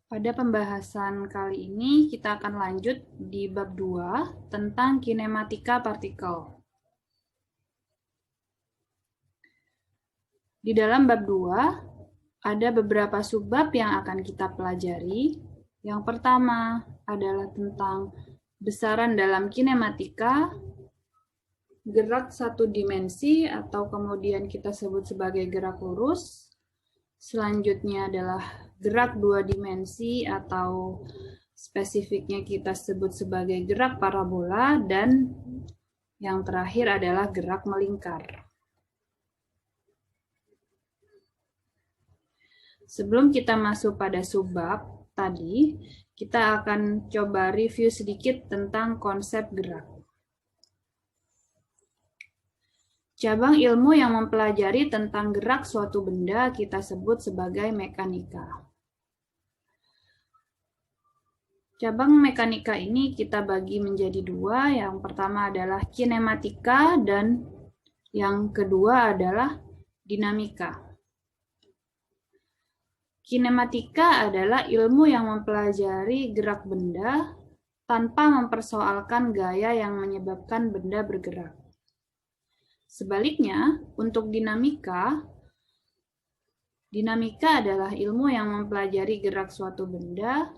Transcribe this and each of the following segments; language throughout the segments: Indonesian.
Pada pembahasan kali ini kita akan lanjut di bab 2 tentang kinematika partikel. Di dalam bab 2 ada beberapa subbab yang akan kita pelajari. Yang pertama adalah tentang besaran dalam kinematika, gerak satu dimensi atau kemudian kita sebut sebagai gerak lurus. Selanjutnya adalah gerak dua dimensi atau spesifiknya kita sebut sebagai gerak parabola, dan yang terakhir adalah gerak melingkar. Sebelum kita masuk pada subbab tadi, kita akan coba review sedikit tentang konsep gerak. Cabang ilmu yang mempelajari tentang gerak suatu benda kita sebut sebagai mekanika. Cabang mekanika ini kita bagi menjadi dua. Yang pertama adalah kinematika dan yang kedua adalah dinamika. Kinematika adalah ilmu yang mempelajari gerak benda tanpa mempersoalkan gaya yang menyebabkan benda bergerak. Sebaliknya, untuk dinamika adalah ilmu yang mempelajari gerak suatu benda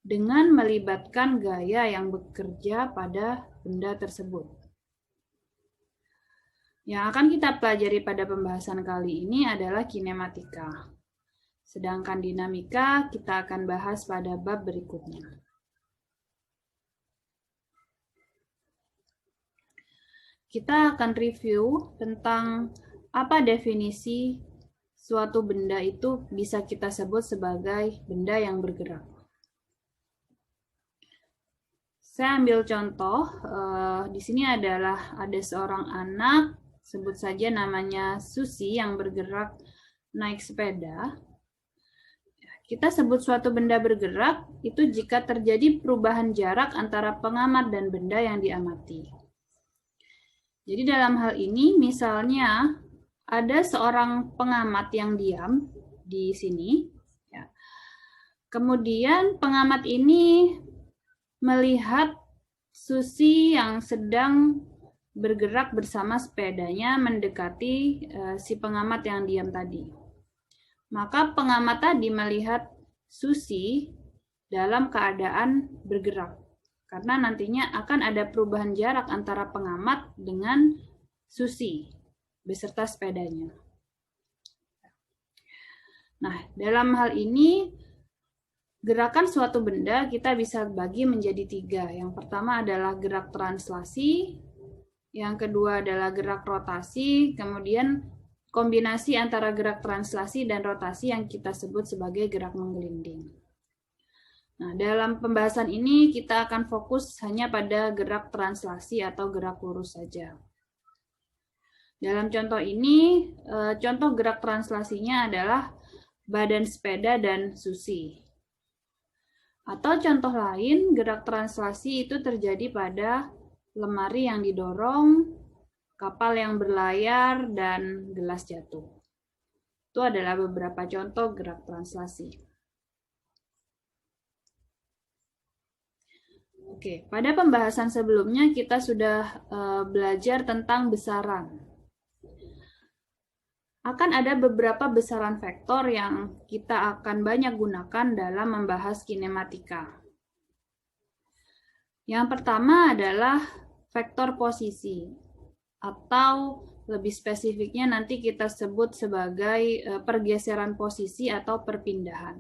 dengan melibatkan gaya yang bekerja pada benda tersebut. Yang akan kita pelajari pada pembahasan kali ini adalah kinematika. Sedangkan dinamika kita akan bahas pada bab berikutnya. Kita akan review tentang apa definisi suatu benda itu bisa kita sebut sebagai benda yang bergerak. Saya ambil contoh, di sini adalah ada seorang anak, sebut saja namanya Susi, yang bergerak naik sepeda. Kita sebut suatu benda bergerak itu jika terjadi perubahan jarak antara pengamat dan benda yang diamati. Jadi dalam hal ini misalnya ada seorang pengamat yang diam di sini. Kemudian pengamat ini melihat Susi yang sedang bergerak bersama sepedanya mendekati si pengamat yang diam tadi. Maka pengamat tadi melihat Susi dalam keadaan bergerak. Karena nantinya akan ada perubahan jarak antara pengamat dengan Susi beserta sepedanya. Nah, dalam hal ini gerakan suatu benda kita bisa bagi menjadi tiga. Yang pertama adalah gerak translasi, yang kedua adalah gerak rotasi, kemudian kombinasi antara gerak translasi dan rotasi yang kita sebut sebagai gerak menggelinding. Nah, dalam pembahasan ini kita akan fokus hanya pada gerak translasi atau gerak lurus saja. Dalam contoh ini, contoh gerak translasinya adalah badan sepeda dan Susi. Atau contoh lain, gerak translasi itu terjadi pada lemari yang didorong, kapal yang berlayar, dan gelas jatuh. Itu adalah beberapa contoh gerak translasi. Oke, pada pembahasan sebelumnya kita sudah belajar tentang besaran. Akan ada beberapa besaran vektor yang kita akan banyak gunakan dalam membahas kinematika. Yang pertama adalah vektor posisi, atau lebih spesifiknya nanti kita sebut sebagai pergeseran posisi atau perpindahan.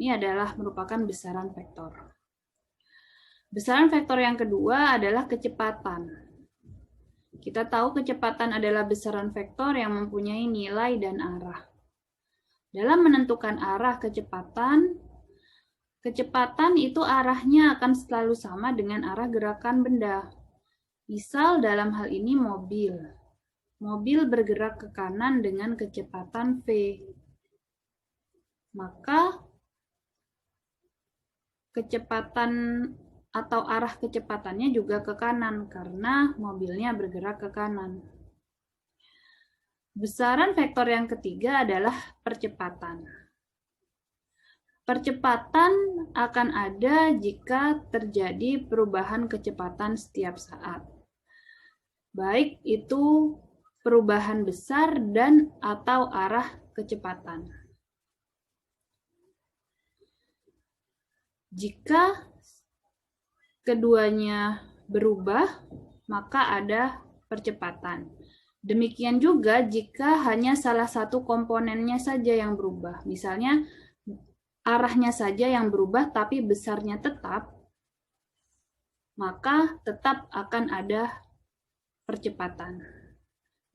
Ini adalah merupakan besaran vektor. Besaran vektor yang kedua adalah kecepatan. Kita tahu kecepatan adalah besaran vektor yang mempunyai nilai dan arah. Dalam menentukan arah kecepatan itu arahnya akan selalu sama dengan arah gerakan benda. Misal dalam hal ini mobil. Mobil bergerak ke kanan dengan kecepatan v. Maka kecepatan atau arah kecepatannya juga ke kanan karena mobilnya bergerak ke kanan. Besaran vektor yang ketiga adalah percepatan. Percepatan akan ada jika terjadi perubahan kecepatan setiap saat. Baik itu perubahan besar dan atau arah kecepatan. Jika keduanya berubah, maka ada percepatan. Demikian juga jika hanya salah satu komponennya saja yang berubah. Misalnya arahnya saja yang berubah tapi besarnya tetap, maka tetap akan ada percepatan.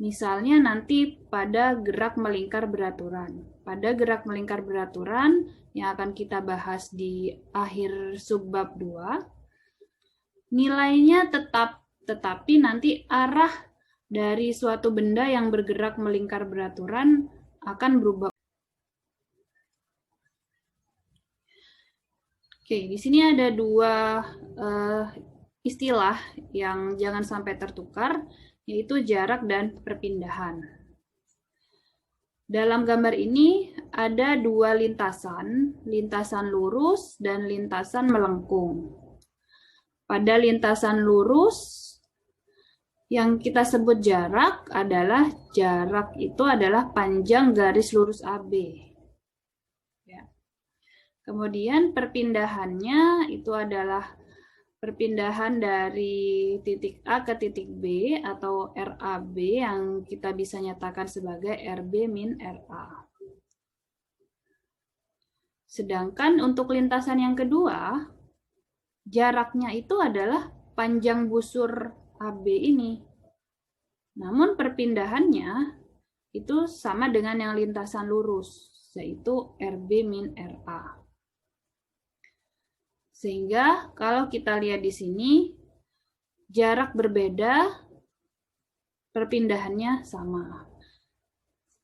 Misalnya nanti pada gerak melingkar beraturan. Pada gerak melingkar beraturan yang akan kita bahas di akhir subbab 2, nilainya tetap, tetapi nanti arah dari suatu benda yang bergerak melingkar beraturan akan berubah. Oke, di sini ada dua istilah yang jangan sampai tertukar, yaitu jarak dan perpindahan. Dalam gambar ini ada dua lintasan, lintasan lurus dan lintasan melengkung. Pada lintasan lurus, yang kita sebut jarak itu adalah panjang garis lurus AB. Kemudian perpindahannya itu adalah perpindahan dari titik A ke titik B atau RAB yang kita bisa nyatakan sebagai RB min RA. Sedangkan untuk lintasan yang kedua, jaraknya itu adalah panjang busur AB ini. Namun perpindahannya itu sama dengan yang lintasan lurus, yaitu RB min RA. Sehingga kalau kita lihat di sini, jarak berbeda, perpindahannya sama.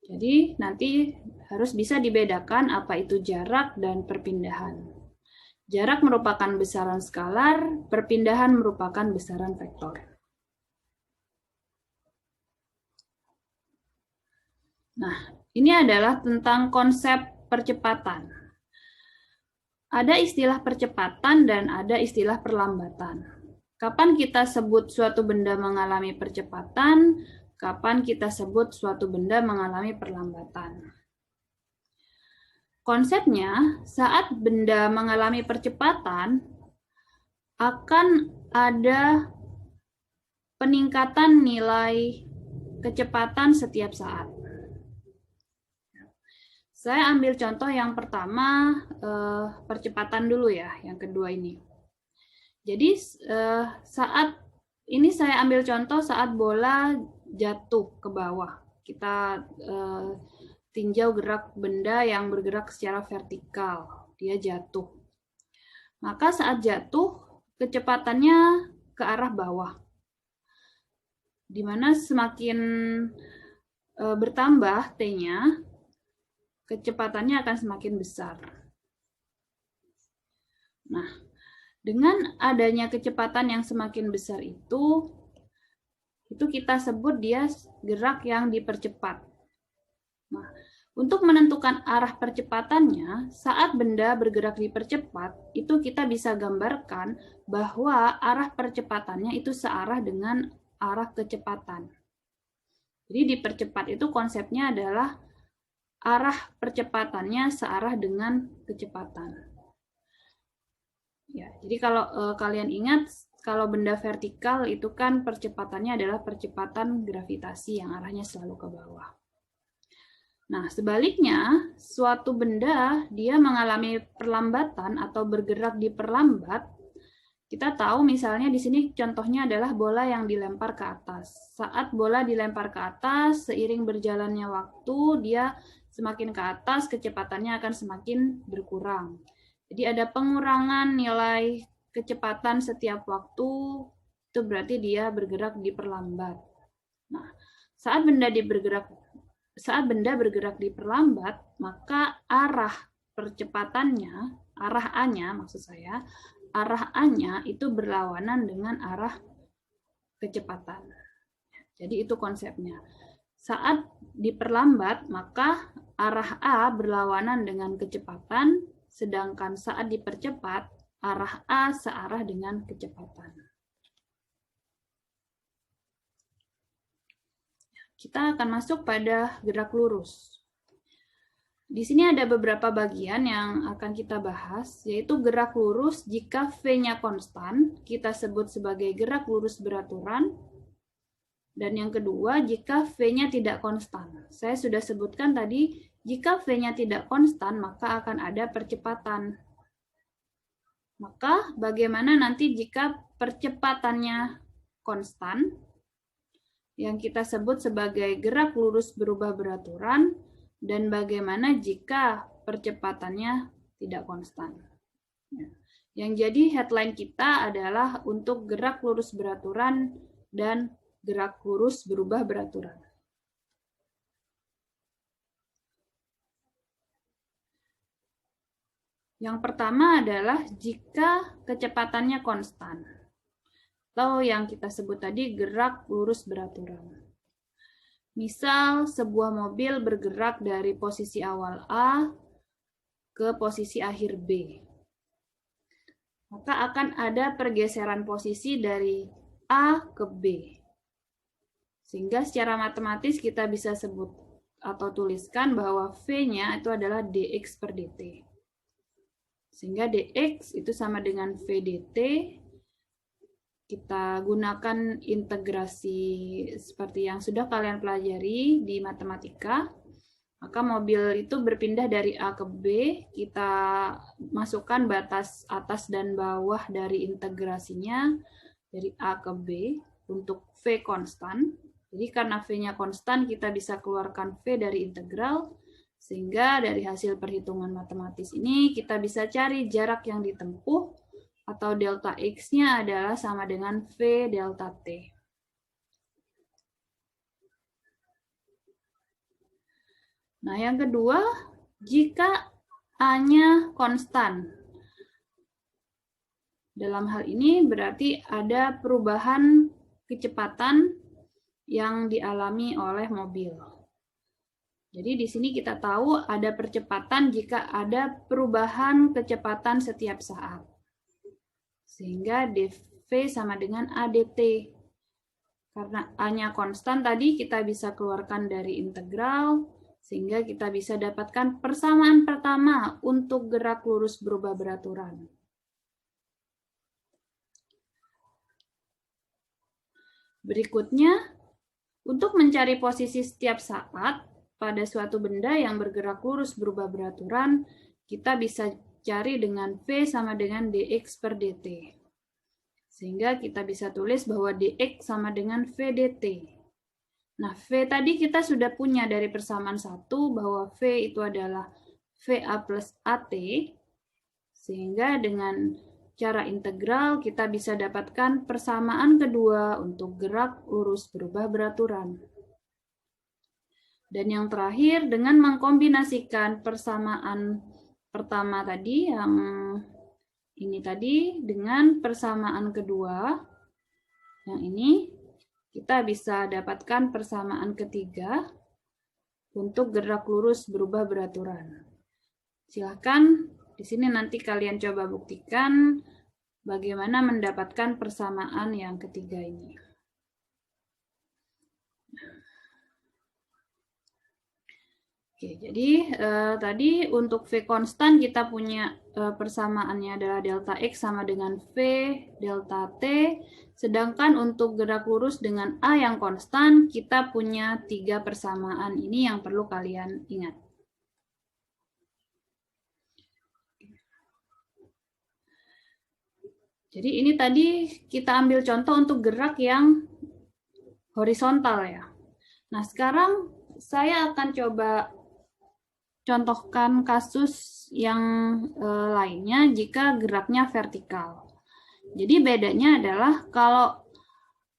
Jadi nanti harus bisa dibedakan apa itu jarak dan perpindahan. Jarak merupakan besaran skalar, perpindahan merupakan besaran vektor. Nah, ini adalah tentang konsep percepatan. Ada istilah percepatan dan ada istilah perlambatan. Kapan kita sebut suatu benda mengalami percepatan, kapan kita sebut suatu benda mengalami perlambatan. Konsepnya, saat benda mengalami percepatan, akan ada peningkatan nilai kecepatan setiap saat. Saya ambil contoh yang pertama, percepatan dulu ya, yang kedua ini. Jadi saat ini saya ambil contoh saat bola jatuh ke bawah. Kita tinjau gerak benda yang bergerak secara vertikal. Dia jatuh. Maka saat jatuh, kecepatannya ke arah bawah. Di mana semakin bertambah T-nya, kecepatannya akan semakin besar. Nah, dengan adanya kecepatan yang semakin besar itu kita sebut dia gerak yang dipercepat. Nah, untuk menentukan arah percepatannya, saat benda bergerak dipercepat, itu kita bisa gambarkan bahwa arah percepatannya itu searah dengan arah kecepatan. Jadi dipercepat itu konsepnya adalah arah percepatannya searah dengan kecepatan. Ya, jadi kalau kalian ingat, kalau benda vertikal itu kan percepatannya adalah percepatan gravitasi yang arahnya selalu ke bawah. Nah, sebaliknya, suatu benda dia mengalami perlambatan atau bergerak diperlambat. Kita tahu misalnya di sini contohnya adalah bola yang dilempar ke atas. Saat bola dilempar ke atas, seiring berjalannya waktu, dia semakin ke atas, kecepatannya akan semakin berkurang. Jadi ada pengurangan nilai kecepatan setiap waktu, itu berarti dia bergerak diperlambat. Nah, saat benda bergerak diperlambat, maka arah percepatannya, arah A-nya maksud saya, arah A-nya itu berlawanan dengan arah kecepatan. Jadi itu konsepnya. Saat diperlambat, maka arah A berlawanan dengan kecepatan, sedangkan saat dipercepat, arah A searah dengan kecepatan. Kita akan masuk pada gerak lurus. Di sini ada beberapa bagian yang akan kita bahas, yaitu gerak lurus jika V-nya konstan, kita sebut sebagai gerak lurus beraturan. Dan yang kedua, jika V-nya tidak konstan. Saya sudah sebutkan tadi, jika V-nya tidak konstan, maka akan ada percepatan. Maka bagaimana nanti jika percepatannya konstan, yang kita sebut sebagai gerak lurus berubah beraturan, dan bagaimana jika percepatannya tidak konstan. Yang jadi headline kita adalah untuk gerak lurus beraturan dan gerak lurus berubah beraturan. Yang pertama adalah jika kecepatannya konstan, atau yang kita sebut tadi gerak lurus beraturan. Misal sebuah mobil bergerak dari posisi awal A ke posisi akhir B. Maka akan ada pergeseran posisi dari A ke B. Sehingga secara matematis kita bisa sebut atau tuliskan bahwa V-nya itu adalah dx per dt. Sehingga dx itu sama dengan v dt. Kita gunakan integrasi seperti yang sudah kalian pelajari di matematika. Maka mobil itu berpindah dari A ke B, kita masukkan batas atas dan bawah dari integrasinya dari A ke B untuk V konstan. Jadi karena V-nya konstan, kita bisa keluarkan V dari integral, sehingga dari hasil perhitungan matematis ini kita bisa cari jarak yang ditempuh atau delta X-nya adalah sama dengan V delta T. Nah, yang kedua, jika A-nya konstan. Dalam hal ini berarti ada perubahan kecepatan yang dialami oleh mobil. Jadi di sini kita tahu ada percepatan jika ada perubahan kecepatan setiap saat. Sehingga dv sama dengan ADT. Karena A-nya konstan tadi kita bisa keluarkan dari integral, sehingga kita bisa dapatkan persamaan pertama untuk gerak lurus berubah beraturan. Berikutnya, untuk mencari posisi setiap saat pada suatu benda yang bergerak lurus berubah beraturan, kita bisa cari dengan V sama dengan dx per dt. Sehingga kita bisa tulis bahwa dx sama dengan V dt. Nah, V tadi kita sudah punya dari persamaan 1 bahwa V itu adalah VA plus AT. Sehingga dengan cara integral kita bisa dapatkan persamaan kedua untuk gerak lurus berubah beraturan. Dan yang terakhir, dengan mengkombinasikan persamaan pertama tadi, yang ini tadi, dengan persamaan kedua, yang ini, kita bisa dapatkan persamaan ketiga untuk gerak lurus berubah beraturan. Silakan di sini nanti kalian coba buktikan bagaimana mendapatkan persamaan yang ketiga ini. Oke, jadi tadi untuk V konstan kita punya persamaannya adalah delta X sama dengan V delta T. Sedangkan untuk gerak lurus dengan A yang konstan, kita punya 3 persamaan ini yang perlu kalian ingat. Jadi ini tadi kita ambil contoh untuk gerak yang horizontal ya. Nah, sekarang saya akan coba contohkan kasus yang lainnya jika geraknya vertikal. Jadi bedanya adalah kalau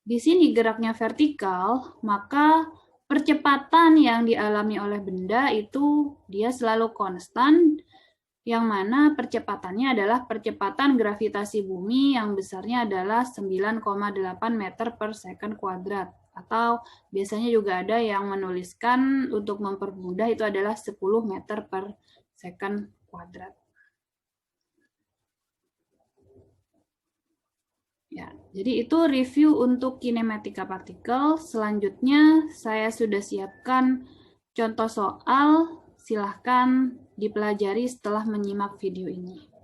di sini geraknya vertikal, maka percepatan yang dialami oleh benda itu dia selalu konstan, yang mana percepatannya adalah percepatan gravitasi bumi yang besarnya adalah 9,8 meter per second kuadrat. Atau biasanya juga ada yang menuliskan untuk mempermudah itu adalah 10 meter per second kuadrat. Ya, jadi itu review untuk kinematika partikel. Selanjutnya saya sudah siapkan contoh soal, silahkan dipelajari setelah menyimak video ini.